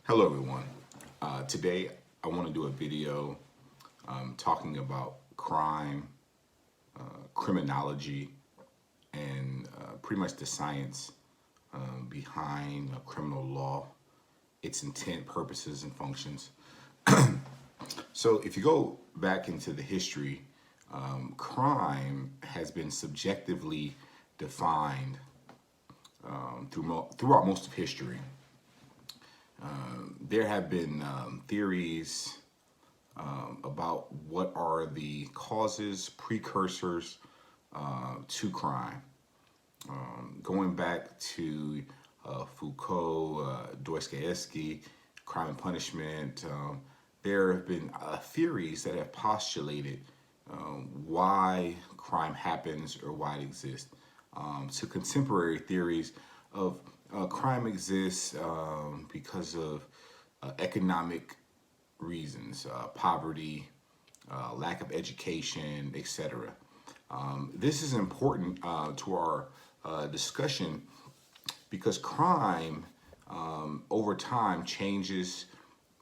Hello everyone. Today I want to do a video talking about crime, criminology, and pretty much the science behind criminal law, its intent, purposes, and functions. So if you go back into the history, crime has been subjectively defined throughout most of history. There have been theories about what are the causes, precursors to crime. Going back to Foucault, Dostoevsky, Crime and Punishment, there have been theories that have postulated why crime happens or why it exists. To contemporary theories of crime exists because of economic reasons, poverty, lack of education, etc. This is important to our discussion because crime over time changes,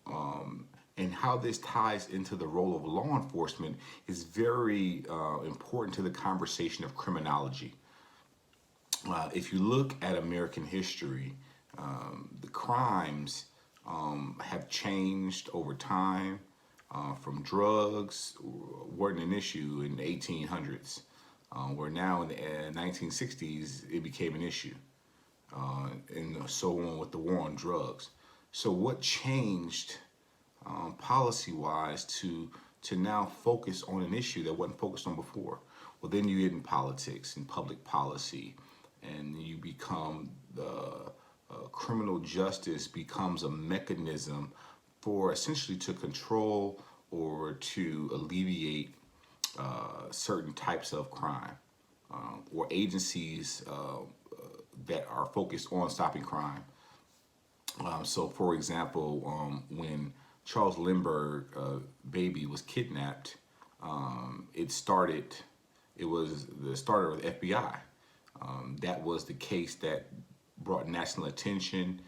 and how this ties into the role of law enforcement is very important to the conversation of criminology. If you look at American history, the crimes have changed over time. From drugs weren't an issue in the 1800s, where now in the 1960s it became an issue, and so on with the war on drugs. So what changed policy-wise to now focus on an issue that wasn't focused on before? Well, then you get in politics and public policy, and you become the criminal justice becomes a mechanism for essentially to control or to alleviate certain types of crime, or agencies that are focused on stopping crime. So, for example, when Charles Lindbergh baby was kidnapped, it was the starter of the FBI. That was the case that brought national attention.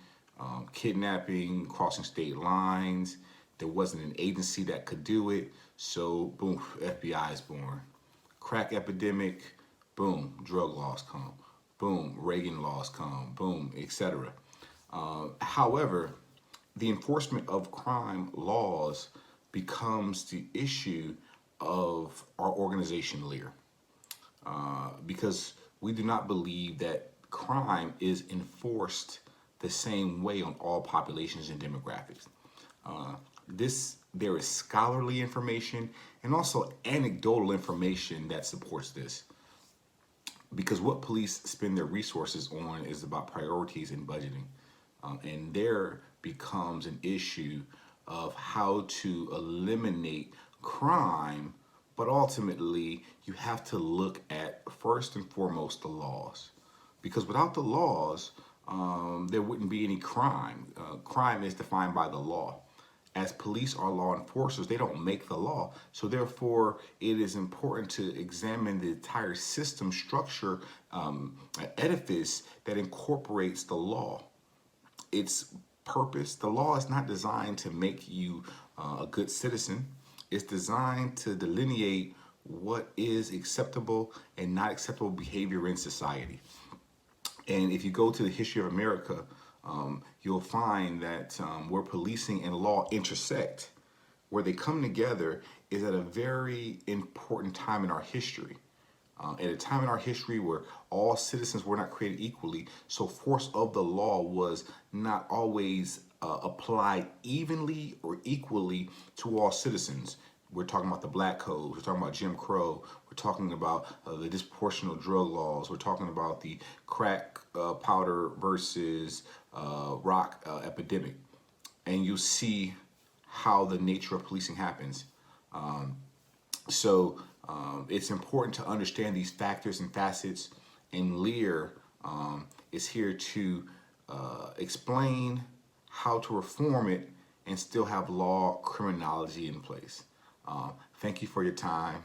Kidnapping, crossing state lines. There wasn't an agency that could do it. So, boom, FBI is born. Crack epidemic, boom, drug laws come. Boom, Reagan laws come. Boom, etc. However, the enforcement of crime laws becomes the issue of our organization LEAR. Because we do not believe that crime is enforced the same way on all populations and demographics. There is scholarly information and also anecdotal information that supports this. Because what police spend their resources on is about priorities and budgeting. And there becomes an issue of how to eliminate crime, but ultimately you have to look at first and foremost the laws. Because without the laws, there wouldn't be any crime. Crime is defined by the law. As police are law enforcers, they don't make the law. So therefore, it is important to examine the entire system structure, edifice that incorporates the law. Its purpose, the law is not designed to make you a good citizen. It's designed to delineate what is acceptable and not acceptable behavior in society. And if you go to the history of America, you'll find that where policing and law intersect, where they come together, is at a very important time in our history. At a time in our history where all citizens were not created equally, so force of the law was not always applied evenly or equally to all citizens. We're talking about the Black Code, we're talking about Jim Crow, we're talking about the disproportionate drug laws, we're talking about the crack powder versus rock epidemic. And you see how the nature of policing happens. So it's important to understand these factors and facets, and Lear is here to explain how to reform it and still have law criminology in place. Thank you for your time.